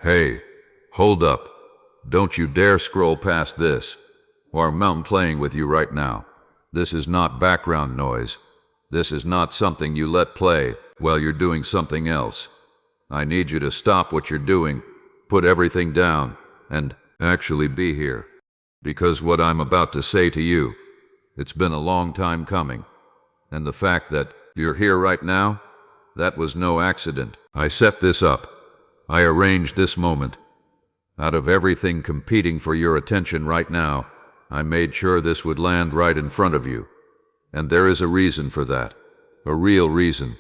Hey, hold up. Don't you dare scroll past this, or I'm playing with you right now. This is not background noise. This is not something you let play while you're doing something else. I need you to stop what you're doing, put everything down, and actually be here. Because what I'm about to say to you, it's been a long time coming. And the fact that you're here right now, that was no accident. I set this up. I arranged this moment. Out of everything competing for your attention right now, I made sure this would land right in front of you. And there is a reason for that. A real reason.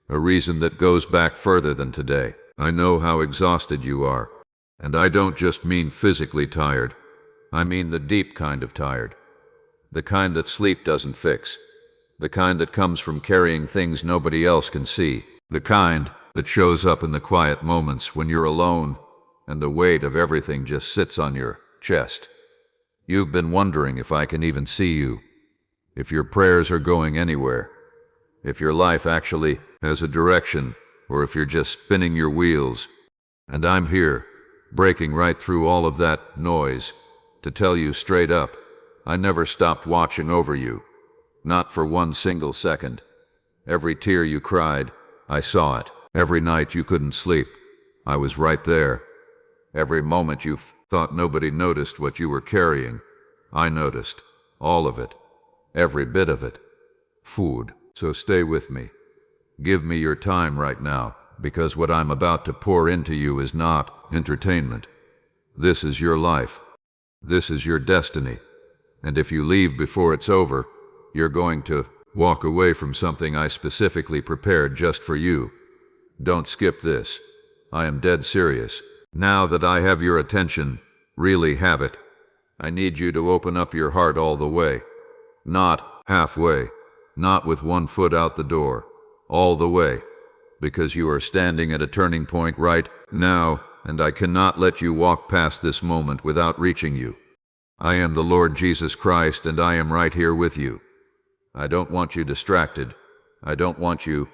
A reason that goes back further than today. I know how exhausted you are. And I don't just mean physically tired. I mean the deep kind of tired. The kind that sleep doesn't fix. The kind that comes from carrying things nobody else can see. The kind that shows up in the quiet moments when you're alone and the weight of everything just sits on your chest. You've been wondering if I can even see you, if your prayers are going anywhere, if your life actually has a direction, or if you're just spinning your wheels. And I'm here, breaking right through all of that noise, to tell you straight up, I never stopped watching over you. Not for one single second. Every tear you cried, I saw it. Every night you couldn't sleep, I was right there. Every moment you thought nobody noticed what you were carrying, I noticed. All of it. Every bit of it. Food. So stay with me. Give me your time right now, because what I'm about to pour into you is not entertainment. This is your life. This is your destiny. And if you leave before it's over, you're going to walk away from something I specifically prepared just for you. Don't skip this. I am dead serious. Now that I have your attention, really have it, I need you to open up your heart all the way. Not halfway. Not with one foot out the door. All the way. Because you are standing at a turning point right now, and I cannot let you walk past this moment without reaching you. I am the Lord Jesus Christ, and I am right here with you. I don't want you distracted. I don't want you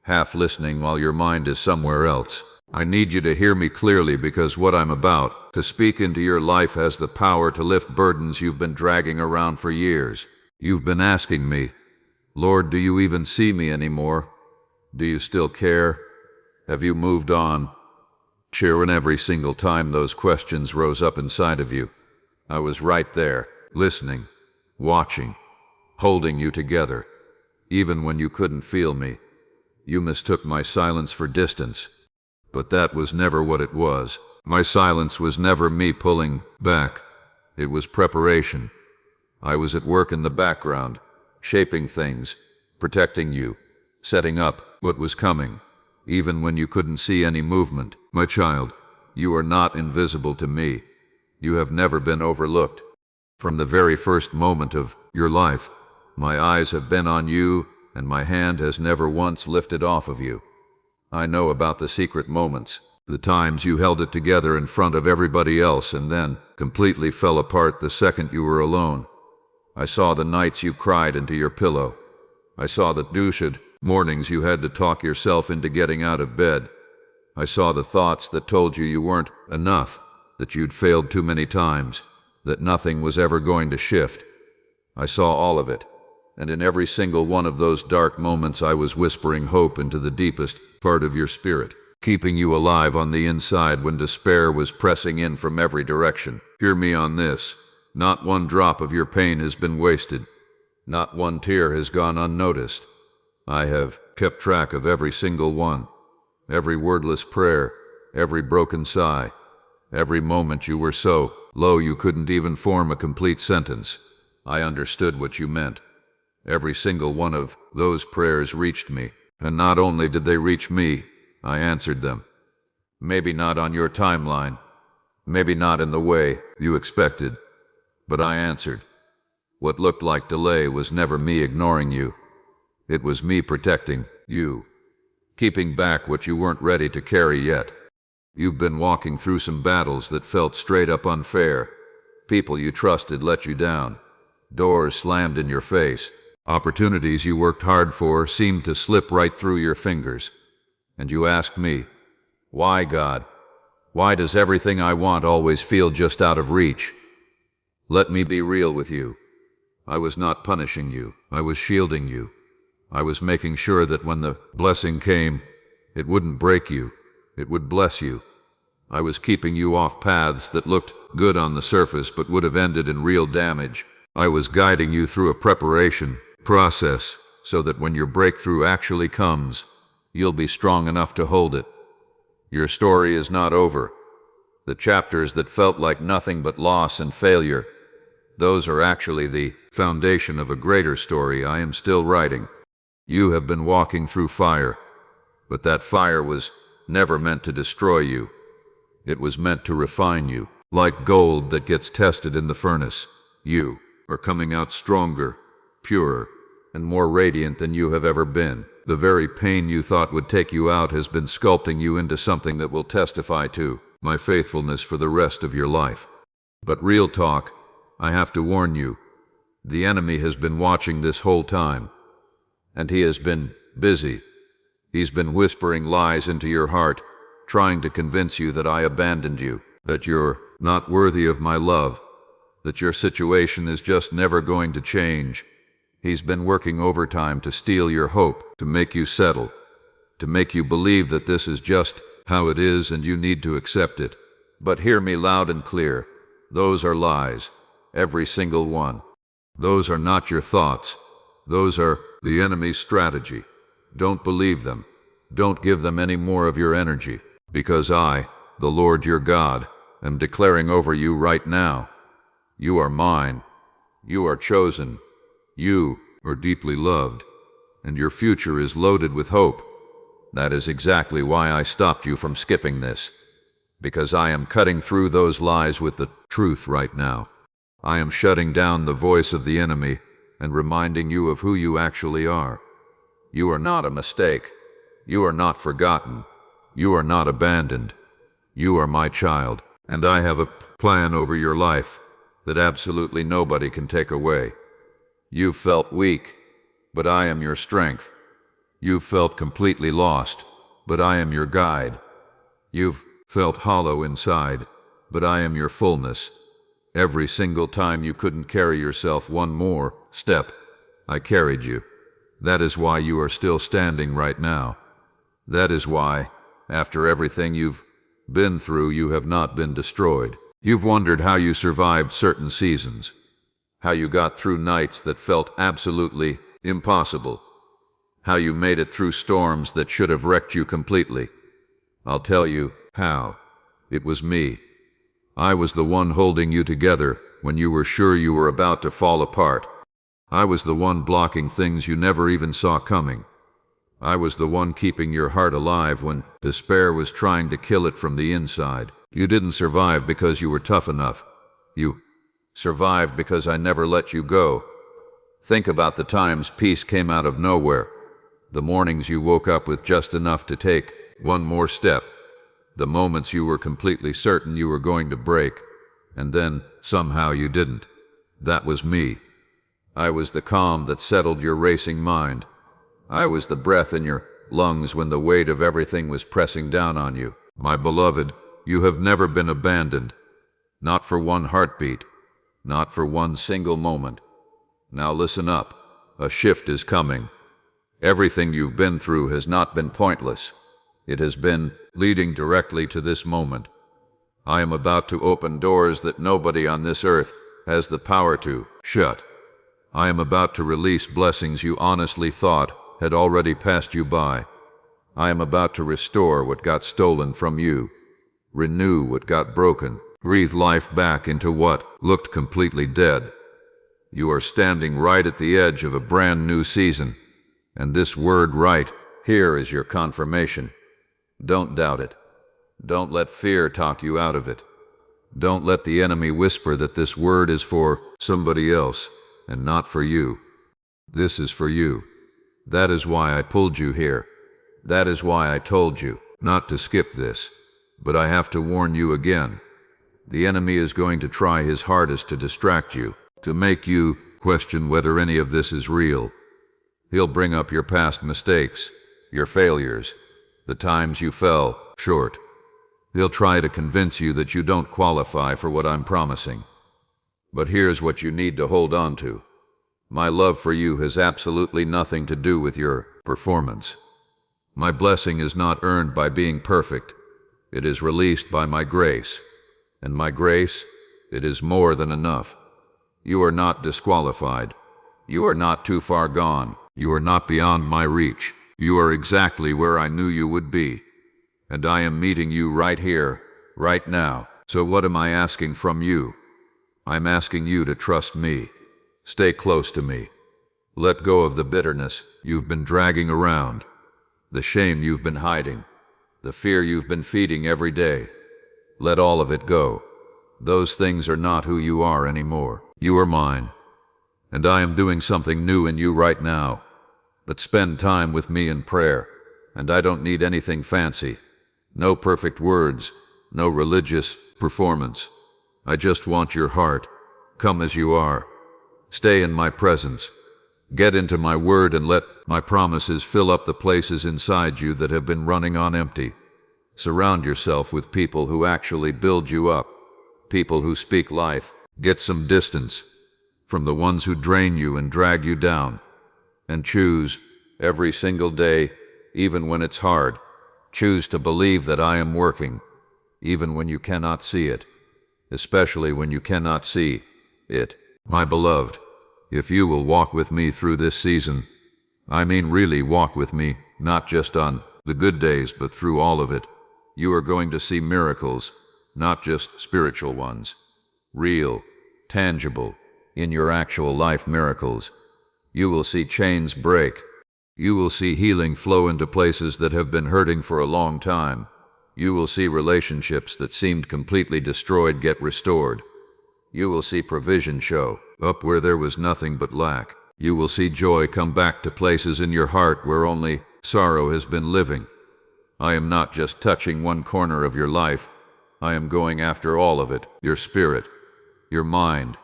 half listening while your mind is somewhere else. I need you to hear me clearly, because what I'm about to speak into your life has the power to lift burdens you've been dragging around for years. You've been asking me, Lord, do you even see me anymore? Do you still care? Have you moved on? Sure, and every single time those questions rose up inside of you, I was right there, listening, watching, holding you together, even when you couldn't feel me. You mistook my silence for distance, but that was never what it was. My silence was never me pulling back. It was preparation. I was at work in the background, shaping things, protecting you, setting up what was coming, even when you couldn't see any movement. My child, you are not invisible to me. You have never been overlooked. From the very first moment of your life, my eyes have been on you, and my hand has never once lifted off of you. I know about the secret moments, the times you held it together in front of everybody else and then completely fell apart the second you were alone. I saw the nights you cried into your pillow. I saw the douched mornings you had to talk yourself into getting out of bed. I saw the thoughts that told you you weren't enough, that you'd failed too many times, that nothing was ever going to shift. I saw all of it. And in every single one of those dark moments I was whispering hope into the deepest part of your spirit, keeping you alive on the inside when despair was pressing in from every direction. Hear me on this. Not one drop of your pain has been wasted. Not one tear has gone unnoticed. I have kept track of every single one. Every wordless prayer, every broken sigh, every moment you were so low you couldn't even form a complete sentence. I understood what you meant. Every single one of those prayers reached me, and not only did they reach me, I answered them. Maybe not on your timeline, maybe not in the way you expected, but I answered. What looked like delay was never me ignoring you. It was me protecting you, keeping back what you weren't ready to carry yet. You've been walking through some battles that felt straight up unfair. People you trusted let you down. Doors slammed in your face. Opportunities you worked hard for seemed to slip right through your fingers. And you asked me, why, God? Why does everything I want always feel just out of reach? Let me be real with you. I was not punishing you. I was shielding you. I was making sure that when the blessing came, it wouldn't break you. It would bless you. I was keeping you off paths that looked good on the surface but would have ended in real damage. I was guiding you through a preparation process so that when your breakthrough actually comes, you'll be strong enough to hold it. Your story is not over. The chapters that felt like nothing but loss and failure, those are actually the foundation of a greater story I am still writing. You have been walking through fire, but that fire was never meant to destroy you. It was meant to refine you. Like gold that gets tested in the furnace, you are coming out stronger, purer, and more radiant than you have ever been. The very pain you thought would take you out has been sculpting you into something that will testify to my faithfulness for the rest of your life. But real talk, I have to warn you, the enemy has been watching this whole time, and he has been busy. He's been whispering lies into your heart, trying to convince you that I abandoned you, that you're not worthy of my love, that your situation is just never going to change. He's been working overtime to steal your hope, to make you settle, to make you believe that this is just how it is and you need to accept it. But hear me loud and clear. Those are lies, every single one. Those are not your thoughts. Those are the enemy's strategy. Don't believe them. Don't give them any more of your energy, because I, the Lord your God, am declaring over you right now, you are mine. You are chosen. You are deeply loved, and your future is loaded with hope. That is exactly why I stopped you from skipping this, because I am cutting through those lies with the truth right now. I am shutting down the voice of the enemy and reminding you of who you actually are. You are not a mistake. You are not forgotten. You are not abandoned. You are my child, and I have a plan over your life that absolutely nobody can take away. You've felt weak, but I am your strength. You've felt completely lost, but I am your guide. You've felt hollow inside, but I am your fullness. Every single time you couldn't carry yourself one more step, I carried you. That is why you are still standing right now. That is why, after everything you've been through, you have not been destroyed. You've wondered how you survived certain seasons, how you got through nights that felt absolutely impossible, how you made it through storms that should have wrecked you completely. I'll tell you how. It was me. I was the one holding you together when you were sure you were about to fall apart. I was the one blocking things you never even saw coming. I was the one keeping your heart alive when despair was trying to kill it from the inside. You didn't survive because you were tough enough. You survived because I never let you go. Think about the times peace came out of nowhere. The mornings you woke up with just enough to take one more step. The moments you were completely certain you were going to break, and then somehow you didn't. That was me. I was the calm that settled your racing mind. I was the breath in your lungs when the weight of everything was pressing down on you. My beloved, you have never been abandoned. Not for one heartbeat. Not for one single moment. Now listen up. A shift is coming. Everything you've been through has not been pointless. It has been leading directly to this moment. I am about to open doors that nobody on this earth has the power to shut. I am about to release blessings you honestly thought had already passed you by. I am about to restore what got stolen from you, renew what got broken, breathe life back into what looked completely dead. You are standing right at the edge of a brand new season, and this word right here is your confirmation. Don't doubt it. Don't let fear talk you out of it. Don't let the enemy whisper that this word is for somebody else and not for you. This is for you. That is why I pulled you here. That is why I told you not to skip this. But I have to warn you again. The enemy is going to try his hardest to distract you, to make you question whether any of this is real. He'll bring up your past mistakes, your failures, the times you fell short. He'll try to convince you that you don't qualify for what I'm promising. But here's what you need to hold on to. My love for you has absolutely nothing to do with your performance. My blessing is not earned by being perfect. It is released by my grace. And my grace, it is more than enough. You are not disqualified. You are not too far gone. You are not beyond my reach. You are exactly where I knew you would be. And I am meeting you right here, right now. So what am I asking from you? I'm asking you to trust me. Stay close to me. Let go of the bitterness you've been dragging around, the shame you've been hiding, the fear you've been feeding every day. Let all of it go. Those things are not who you are anymore. You are mine. And I am doing something new in you right now. But spend time with me in prayer. And I don't need anything fancy. No perfect words. No religious performance. I just want your heart. Come as you are. Stay in my presence. Get into my word and let my promises fill up the places inside you that have been running on empty. Surround yourself with people who actually build you up. People who speak life. Get some distance from the ones who drain you and drag you down. And choose, every single day, even when it's hard, choose to believe that I am working, even when you cannot see it, especially when you cannot see it. My beloved, if you will walk with me through this season, I mean really walk with me, not just on the good days, but through all of it, you are going to see miracles, not just spiritual ones, real, tangible, in your actual life miracles. You will see chains break. You will see healing flow into places that have been hurting for a long time. You will see relationships that seemed completely destroyed get restored. You will see provision show up where there was nothing but lack. You will see joy come back to places in your heart where only sorrow has been living. I am not just touching one corner of your life. I am going after all of it. Your spirit, your mind,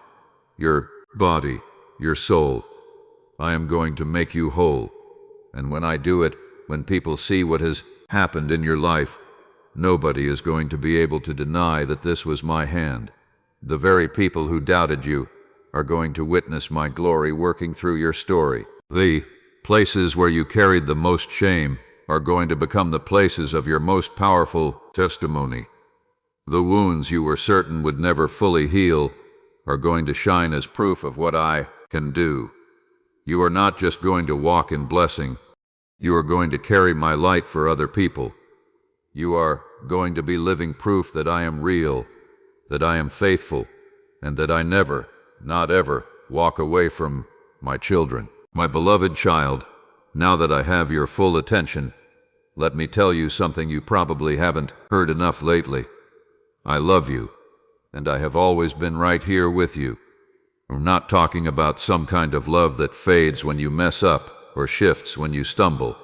your body, your soul. I am going to make you whole. And when I do it, when people see what has happened in your life, nobody is going to be able to deny that this was my hand. The very people who doubted you are going to witness my glory working through your story. The places where you carried the most shame are going to become the places of your most powerful testimony. The wounds you were certain would never fully heal are going to shine as proof of what I can do. You are not just going to walk in blessing. You are going to carry my light for other people. You are going to be living proof that I am real, that I am faithful, and that I never, not ever, walk away from my children. My beloved child, now that I have your full attention, let me tell you something you probably haven't heard enough lately. I love you, and I have always been right here with you. I'm not talking about some kind of love that fades when you mess up or shifts when you stumble.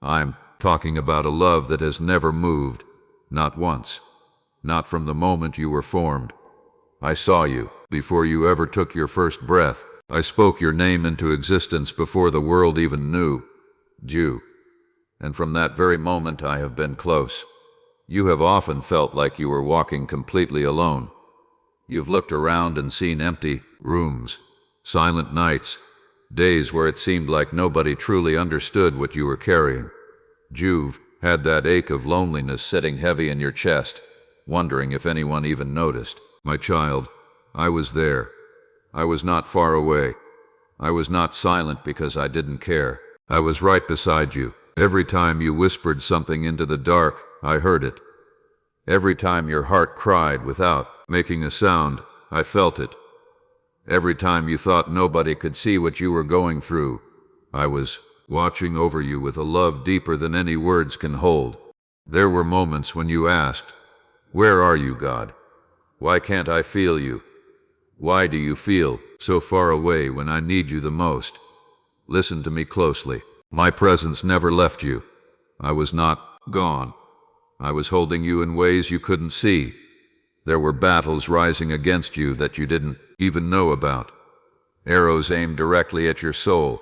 I'm talking about a love that has never moved, not once, not from the moment you were formed. I saw you before you ever took your first breath. I spoke your name into existence before the world even knew. Jew. And from that very moment I have been close. You have often felt like you were walking completely alone. You've looked around and seen empty rooms, silent nights, days where it seemed like nobody truly understood what you were carrying. You've had that ache of loneliness sitting heavy in your chest, wondering if anyone even noticed. My child, I was there. I was not far away. I was not silent because I didn't care. I was right beside you. Every time you whispered something into the dark, I heard it. Every time your heart cried without making a sound, I felt it. Every time you thought nobody could see what you were going through, I was watching over you with a love deeper than any words can hold. There were moments when you asked, "Where are you, God? Why can't I feel you? Why do you feel so far away when I need you the most?" Listen to me closely. My presence never left you. I was not gone. I was holding you in ways you couldn't see. There were battles rising against you that you didn't even know about. Arrows aimed directly at your soul.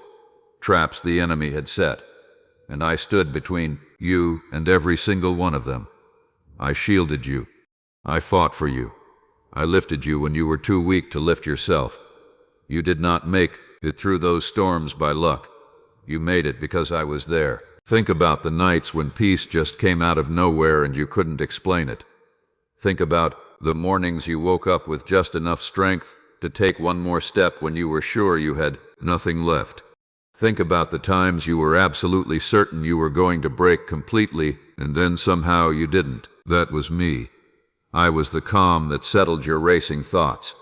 Traps the enemy had set. And I stood between you and every single one of them. I shielded you. I fought for you. I lifted you when you were too weak to lift yourself. You did not make it through those storms by luck. You made it because I was there. Think about the nights when peace just came out of nowhere and you couldn't explain it. Think about the mornings you woke up with just enough strength to take one more step when you were sure you had nothing left. Think about the times you were absolutely certain you were going to break completely and then somehow you didn't. That was me. I was the calm that settled your racing thoughts.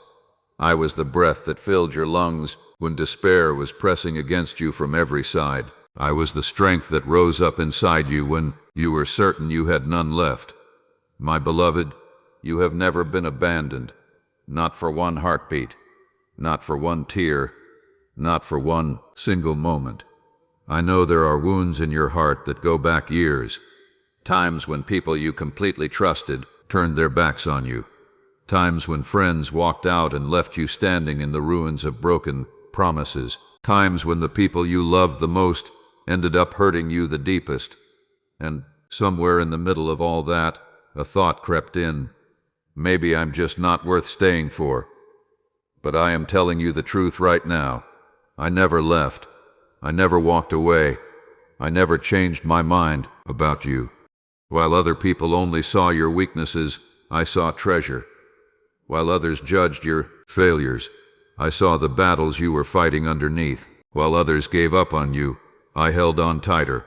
I was the breath that filled your lungs when despair was pressing against you from every side. I was the strength that rose up inside you when you were certain you had none left. My beloved, you have never been abandoned. Not for one heartbeat. Not for one tear. Not for one single moment. I know there are wounds in your heart that go back years. Times when people you completely trusted turned their backs on you. Times when friends walked out and left you standing in the ruins of broken promises. Times when the people you loved the most ended up hurting you the deepest. And somewhere in the middle of all that, a thought crept in. Maybe I'm just not worth staying for. But I am telling you the truth right now. I never left. I never walked away. I never changed my mind about you. While other people only saw your weaknesses, I saw treasure. While others judged your failures, I saw the battles you were fighting underneath. While others gave up on you, I held on tighter.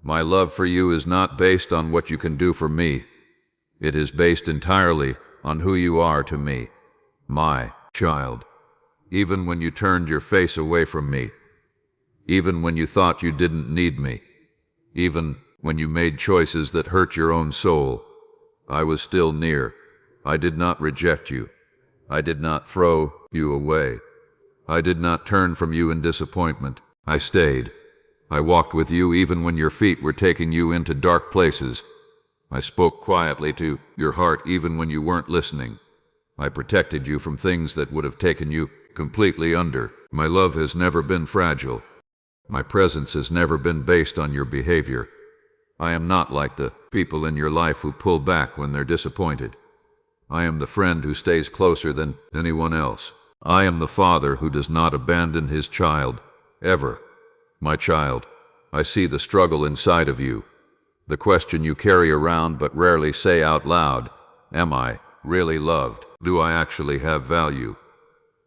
My love for you is not based on what you can do for me. It is based entirely on who you are to me, my child. Even when you turned your face away from me, even when you thought you didn't need me, even when you made choices that hurt your own soul, I was still near. I did not reject you. I did not throw you away. I did not turn from you in disappointment. I stayed. I walked with you even when your feet were taking you into dark places. I spoke quietly to your heart even when you weren't listening. I protected you from things that would have taken you completely under. My love has never been fragile. My presence has never been based on your behavior. I am not like the people in your life who pull back when they're disappointed. I am the friend who stays closer than anyone else. I am the father who does not abandon his child, ever. My child, I see the struggle inside of you, the question you carry around but rarely say out loud. Am I really loved? Do I actually have value?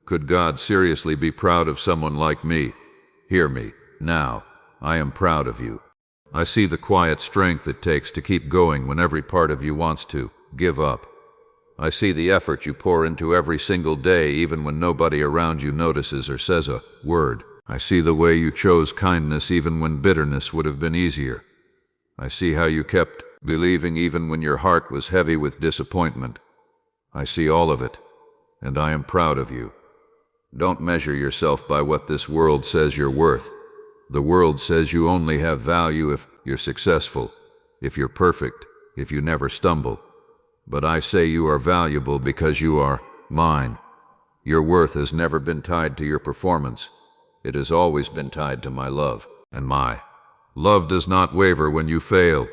Could God seriously be proud of someone like me? Hear me, now. I am proud of you. I see the quiet strength it takes to keep going when every part of you wants to give up. I see the effort you pour into every single day even when nobody around you notices or says a word. I see the way you chose kindness even when bitterness would have been easier. I see how you kept believing even when your heart was heavy with disappointment. I see all of it, and I am proud of you. Don't measure yourself by what this world says you're worth. The world says you only have value if you're successful, if you're perfect, if you never stumble. But I say you are valuable because you are mine. Your worth has never been tied to your performance. It has always been tied to my love, and my love does not waver when you fail.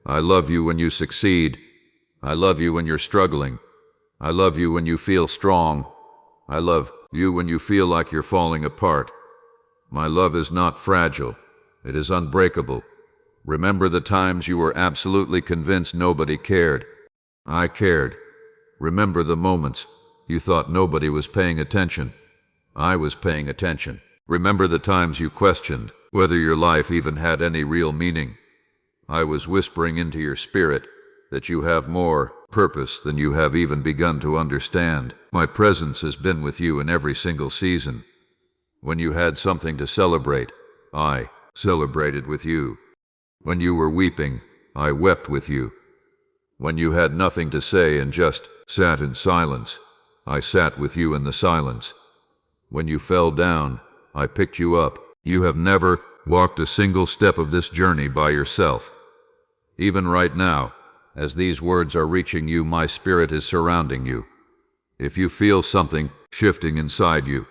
I love you when you succeed. I love you when you're struggling. I love you when you feel strong. I love you when you feel like you're falling apart. My love is not fragile. It is unbreakable. Remember the times you were absolutely convinced nobody cared. I cared. Remember the moments you thought nobody was paying attention. I was paying attention. Remember the times you questioned whether your life even had any real meaning. I was whispering into your spirit that you have more purpose than you have even begun to understand. My presence has been with you in every single season. When you had something to celebrate, I celebrated with you. When you were weeping, I wept with you. When you had nothing to say and just sat in silence, I sat with you in the silence. When you fell down, I picked you up. You have never walked a single step of this journey by yourself. Even right now, as these words are reaching you, my spirit is surrounding you. If you feel something shifting inside you,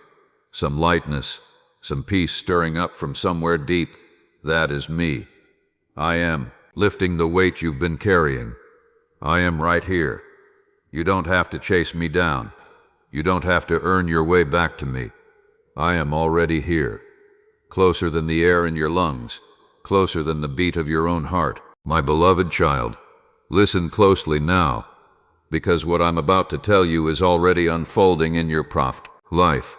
some lightness, some peace stirring up from somewhere deep, that is me. I am lifting the weight you've been carrying. I am right here. You don't have to chase me down. You don't have to earn your way back to me. I am already here. Closer than the air in your lungs. Closer than the beat of your own heart. My beloved child, listen closely now, because what I'm about to tell you is already unfolding in your life.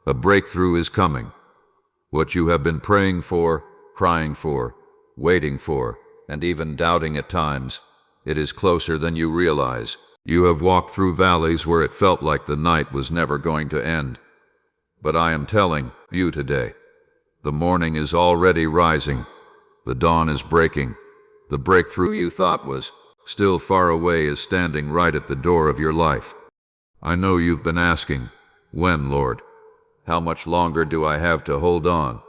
A breakthrough is coming. What you have been praying for, crying for, waiting for, and even doubting at times, it is closer than you realize. You have walked through valleys where it felt like the night was never going to end. But I am telling you today, the morning is already rising. The dawn is breaking. The breakthrough you thought was still far away is standing right at the door of your life. I know you've been asking, when, Lord? How much longer do I have to hold on?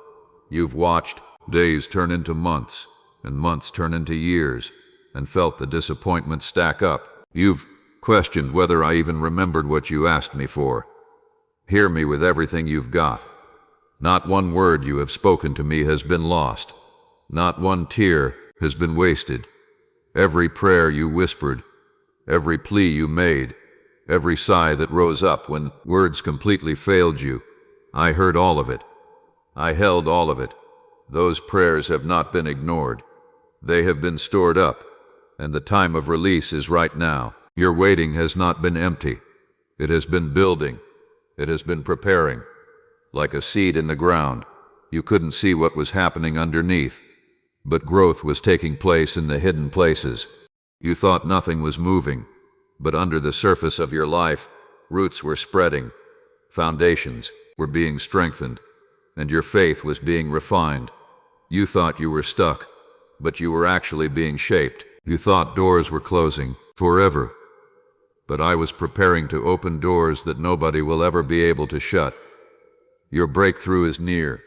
You've watched days turn into months, and months turn into years, and felt the disappointment stack up. You've questioned whether I even remembered what you asked me for. Hear me with everything you've got. Not one word you have spoken to me has been lost. Not one tear has been wasted. Every prayer you whispered, every plea you made, every sigh that rose up when words completely failed you, I heard all of it. I held all of it. Those prayers have not been ignored. They have been stored up, and the time of release is right now. Your waiting has not been empty. It has been building. It has been preparing. Like a seed in the ground, you couldn't see what was happening underneath, but growth was taking place in the hidden places. You thought nothing was moving, but under the surface of your life, roots were spreading, foundations were being strengthened, and your faith was being refined. You thought you were stuck, but you were actually being shaped. You thought doors were closing forever, but I was preparing to open doors that nobody will ever be able to shut. Your breakthrough is near.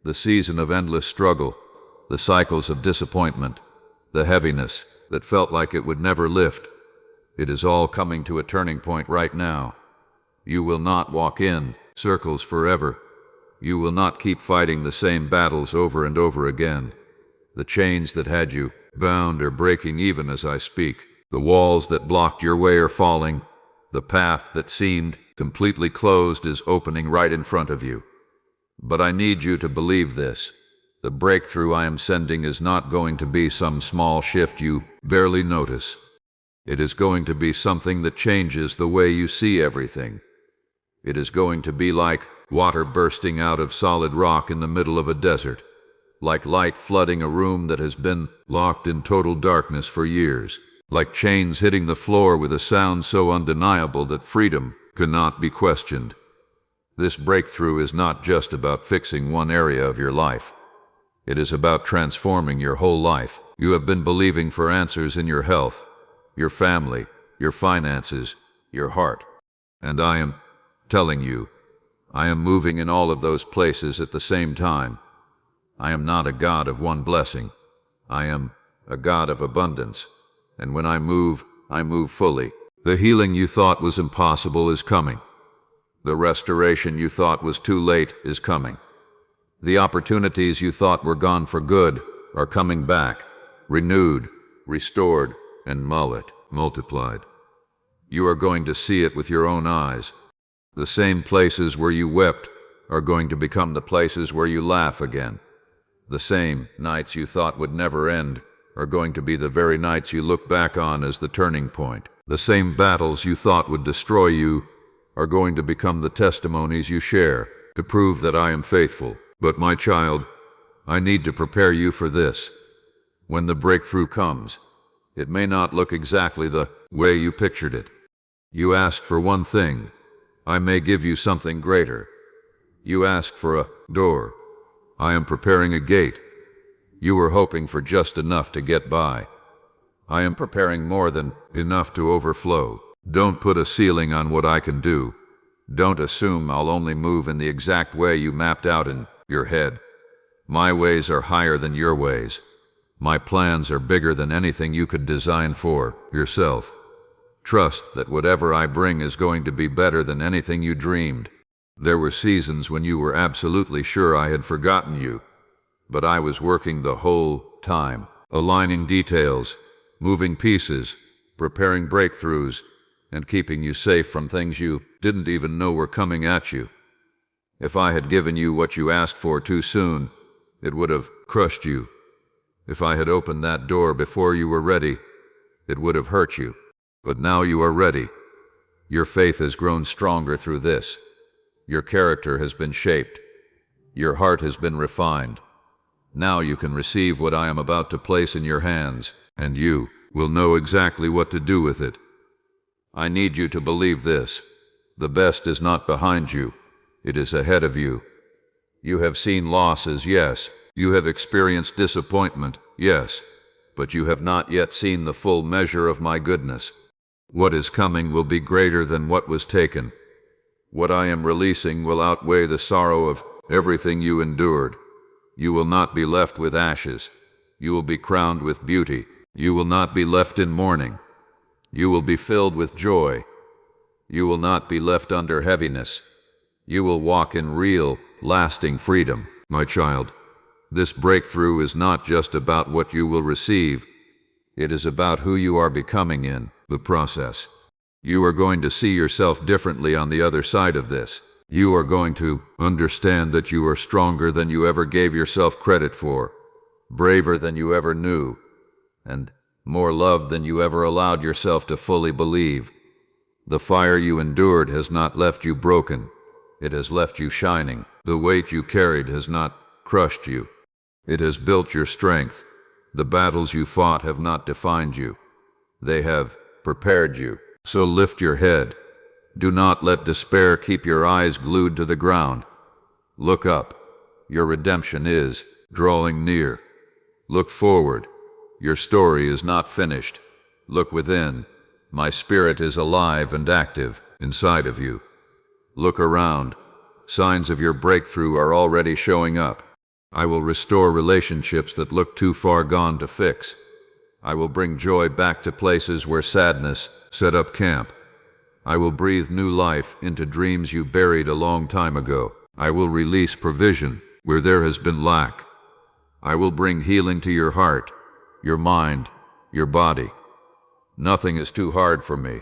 The season of endless struggle, the cycles of disappointment, the heaviness that felt like it would never lift, it is all coming to a turning point right now. You will not walk in circles forever. You will not keep fighting the same battles over and over again. The chains that had you bound are breaking even as I speak. The walls that blocked your way are falling. The path that seemed completely closed is opening right in front of you. But I need you to believe this. The breakthrough I am sending is not going to be some small shift you barely notice. It is going to be something that changes the way you see everything. It is going to be like water bursting out of solid rock in the middle of a desert, like light flooding a room that has been locked in total darkness for years, like chains hitting the floor with a sound so undeniable that freedom cannot be questioned. This breakthrough is not just about fixing one area of your life. It is about transforming your whole life. You have been believing for answers in your health, your family, your finances, your heart. And I am telling you, I am moving in all of those places at the same time. I am not a God of one blessing. I am a God of abundance. And when I move fully. The healing you thought was impossible is coming. The restoration you thought was too late is coming. The opportunities you thought were gone for good are coming back, renewed, restored, and multiplied. You are going to see it with your own eyes. The same places where you wept are going to become the places where you laugh again. The same nights you thought would never end are going to be the very nights you look back on as the turning point. The same battles you thought would destroy you are going to become the testimonies you share to prove that I am faithful. But my child, I need to prepare you for this. When the breakthrough comes, it may not look exactly the way you pictured it. You asked for one thing. I may give you something greater. You asked for a door. I am preparing a gate. You were hoping for just enough to get by. I am preparing more than enough to overflow. Don't put a ceiling on what I can do. Don't assume I'll only move in the exact way you mapped out in your head. My ways are higher than your ways. My plans are bigger than anything you could design for yourself. Trust that whatever I bring is going to be better than anything you dreamed. There were seasons when you were absolutely sure I had forgotten you, but I was working the whole time, aligning details, moving pieces, preparing breakthroughs, and keeping you safe from things you didn't even know were coming at you. If I had given you what you asked for too soon, it would have crushed you. If I had opened that door before you were ready, it would have hurt you. But now you are ready. Your faith has grown stronger through this. Your character has been shaped. Your heart has been refined. Now you can receive what I am about to place in your hands, and you will know exactly what to do with it. I need you to believe this. The best is not behind you. It is ahead of you. You have seen losses, yes. You have experienced disappointment, yes. But you have not yet seen the full measure of my goodness. What is coming will be greater than what was taken. What I am releasing will outweigh the sorrow of everything you endured. You will not be left with ashes. You will be crowned with beauty. You will not be left in mourning. You will be filled with joy. You will not be left under heaviness. You will walk in real, lasting freedom, my child. This breakthrough is not just about what you will receive. It is about who you are becoming in the process. You are going to see yourself differently on the other side of this. You are going to understand that you are stronger than you ever gave yourself credit for, braver than you ever knew, and more loved than you ever allowed yourself to fully believe. The fire you endured has not left you broken. It has left you shining. The weight you carried has not crushed you. It has built your strength. The battles you fought have not defined you. They have prepared you. So lift your head. Do not let despair keep your eyes glued to the ground. Look up. Your redemption is drawing near. Look forward. Your story is not finished. Look within. My spirit is alive and active inside of you. Look around. Signs of your breakthrough are already showing up. I will restore relationships that look too far gone to fix. I will bring joy back to places where sadness set up camp. I will breathe new life into dreams you buried a long time ago. I will release provision where there has been lack. I will bring healing to your heart, your mind, your body. Nothing is too hard for me.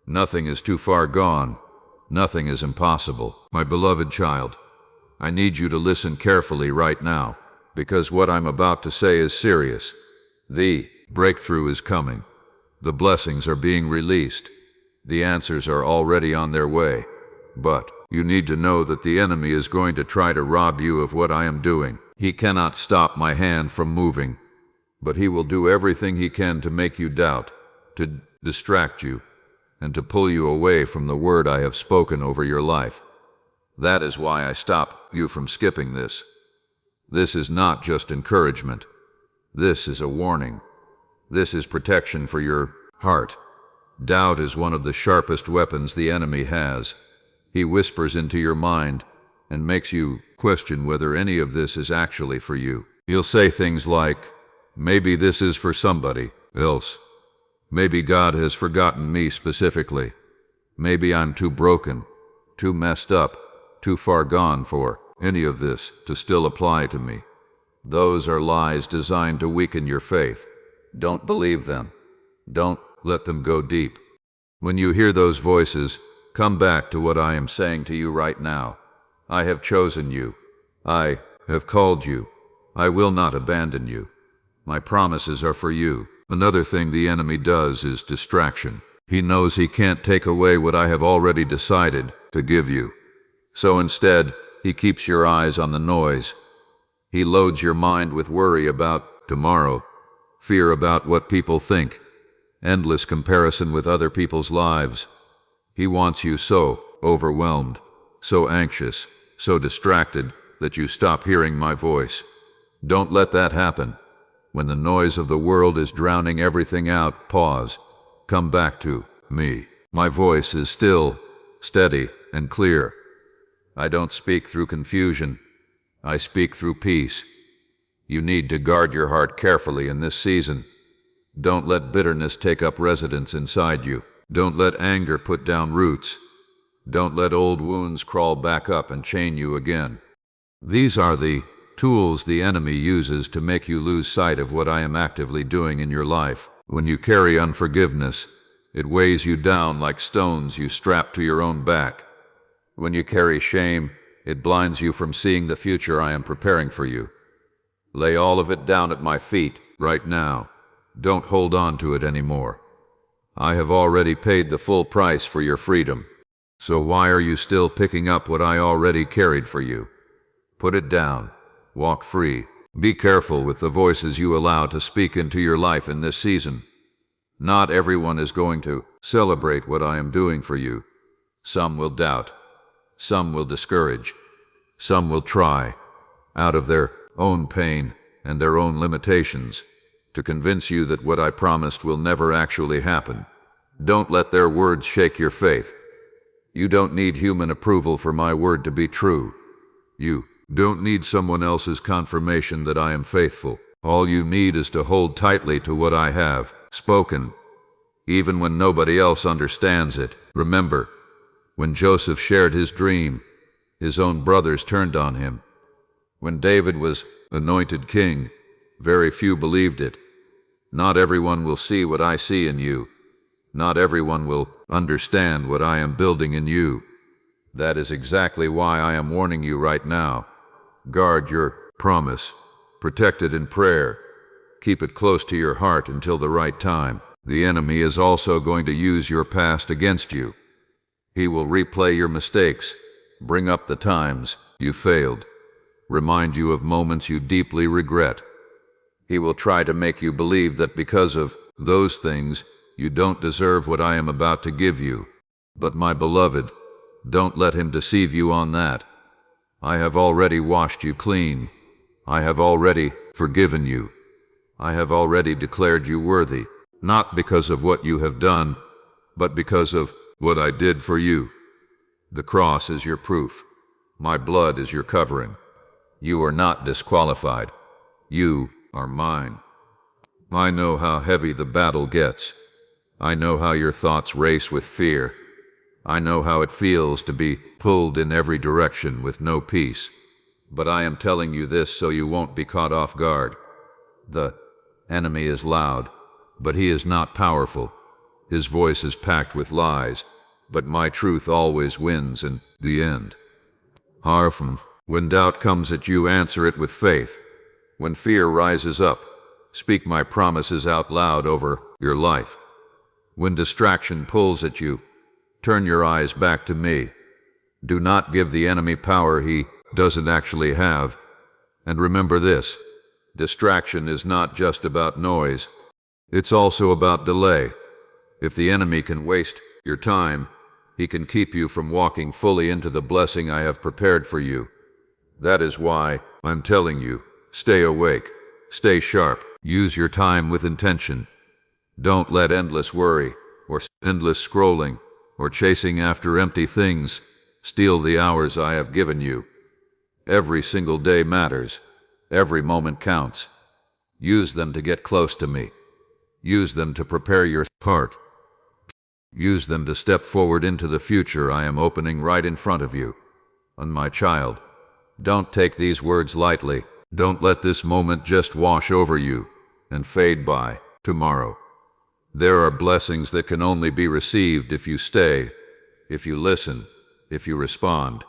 Nothing is too far gone. Nothing is impossible. My beloved child, I need you to listen carefully right now, because what I'm about to say is serious. The breakthrough is coming. The blessings are being released. The answers are already on their way. But you need to know that the enemy is going to try to rob you of what I am doing. He cannot stop my hand from moving, but he will do everything he can to make you doubt, to distract you, and to pull you away from the word I have spoken over your life. That is why I stop you from skipping this. This is not just encouragement. This is a warning. This is protection for your heart. Doubt is one of the sharpest weapons the enemy has. He whispers into your mind and makes you question whether any of this is actually for you. He'll say things like, maybe this is for somebody else. Maybe God has forgotten me specifically. Maybe I'm too broken, too messed up, too far gone for any of this to still apply to me. Those are lies designed to weaken your faith. Don't believe them. Don't let them go deep. When you hear those voices, come back to what I am saying to you right now. I have chosen you. I have called you. I will not abandon you. My promises are for you. Another thing the enemy does is distraction. He knows he can't take away what I have already decided to give you. So instead, he keeps your eyes on the noise. He loads your mind with worry about tomorrow, fear about what people think, endless comparison with other people's lives. He wants you so overwhelmed, so anxious, so distracted that you stop hearing my voice. Don't let that happen. When the noise of the world is drowning everything out, pause. Come back to me. My voice is still, steady, and clear. I don't speak through confusion. I speak through peace. You need to guard your heart carefully in this season. Don't let bitterness take up residence inside you. Don't let anger put down roots. Don't let old wounds crawl back up and chain you again. These are the tools the enemy uses to make you lose sight of what I am actively doing in your life. When you carry unforgiveness, it weighs you down like stones you strap to your own back. When you carry shame, it blinds you from seeing the future I am preparing for you. Lay all of it down at my feet right now. Don't hold on to it anymore. I have already paid the full price for your freedom. So why are you still picking up what I already carried for you? Put it down. Walk free. Be careful with the voices you allow to speak into your life in this season. Not everyone is going to celebrate what I am doing for you. Some will doubt. Some will discourage. Some will try, out of their own pain and their own limitations, to convince you that what I promised will never actually happen. Don't let their words shake your faith. You don't need human approval for my word to be true. You don't need someone else's confirmation that I am faithful. All you need is to hold tightly to what I have spoken, even when nobody else understands it. Remember, when Joseph shared his dream, his own brothers turned on him. When David was anointed king, very few believed it. Not everyone will see what I see in you. Not everyone will understand what I am building in you. That is exactly why I am warning you right now. Guard your promise. Protect it in prayer. Keep it close to your heart until the right time. The enemy is also going to use your past against you. He will replay your mistakes, bring up the times you failed, remind you of moments you deeply regret. He will try to make you believe that because of those things, you don't deserve what I am about to give you. But my beloved, don't let him deceive you on that. I have already washed you clean. I have already forgiven you. I have already declared you worthy, not because of what you have done, but because of what I did for you. The cross is your proof. My blood is your covering. You are not disqualified. You are mine. I know how heavy the battle gets. I know how your thoughts race with fear. I know how it feels to be pulled in every direction with no peace. But I am telling you this so you won't be caught off guard. The enemy is loud, but he is not powerful. His voice is packed with lies, but my truth always wins in the end. When doubt comes at you, answer it with faith. When fear rises up, speak my promises out loud over your life. When distraction pulls at you, turn your eyes back to me. Do not give the enemy power he doesn't actually have. And remember this, distraction is not just about noise. It's also about delay. If the enemy can waste your time, he can keep you from walking fully into the blessing I have prepared for you. That is why I'm telling you, stay awake, stay sharp, use your time with intention. Don't let endless worry, or endless scrolling, or chasing after empty things steal the hours I have given you. Every single day matters. Every moment counts. Use them to get close to me. Use them to prepare your heart. Use them to step forward into the future I am opening right in front of you. And my child, don't take these words lightly. Don't let this moment just wash over you and fade by tomorrow. There are blessings that can only be received if you stay, if you listen, if you respond.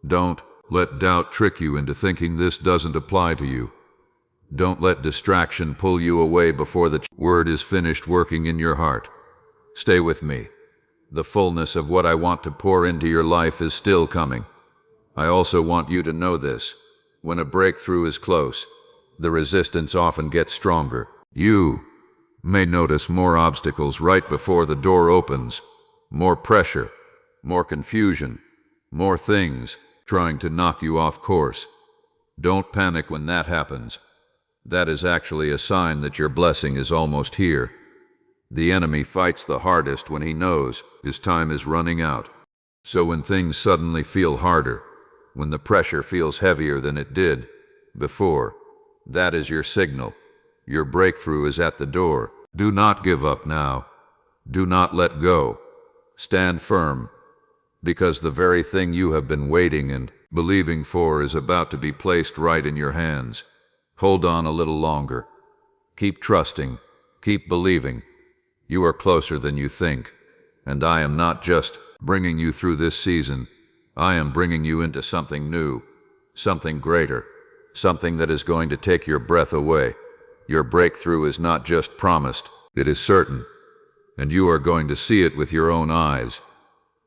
Don't let doubt trick you into thinking this doesn't apply to you. Don't let distraction pull you away before the word is finished working in your heart. Stay with me. The fullness of what I want to pour into your life is still coming. I also want you to know this. When a breakthrough is close, the resistance often gets stronger. You may notice more obstacles right before the door opens, more pressure, more confusion, more things trying to knock you off course. Don't panic when that happens. That is actually a sign that your blessing is almost here. The enemy fights the hardest when he knows his time is running out. So when things suddenly feel harder, when the pressure feels heavier than it did before, that is your signal. Your breakthrough is at the door. Do not give up now. Do not let go. Stand firm, because the very thing you have been waiting and believing for is about to be placed right in your hands. Hold on a little longer. Keep trusting. Keep believing. You are closer than you think. And I am not just bringing you through this season. I am bringing you into something new, something greater, something that is going to take your breath away. Your breakthrough is not just promised, it is certain. And you are going to see it with your own eyes.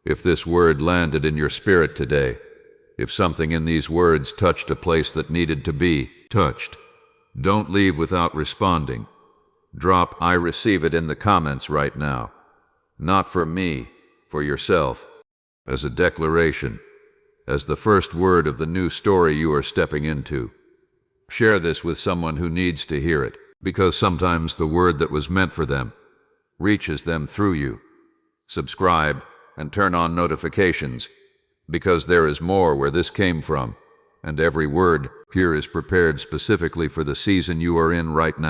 If this word landed in your spirit today, if something in these words touched a place that needed to be touched, don't leave without responding. Drop "I receive it" in the comments right now. Not for me, for yourself, as a declaration, as the first word of the new story you are stepping into. Share this with someone who needs to hear it, because sometimes the word that was meant for them reaches them through you. Subscribe and turn on notifications, because there is more where this came from, and every word here is prepared specifically for the season you are in right now.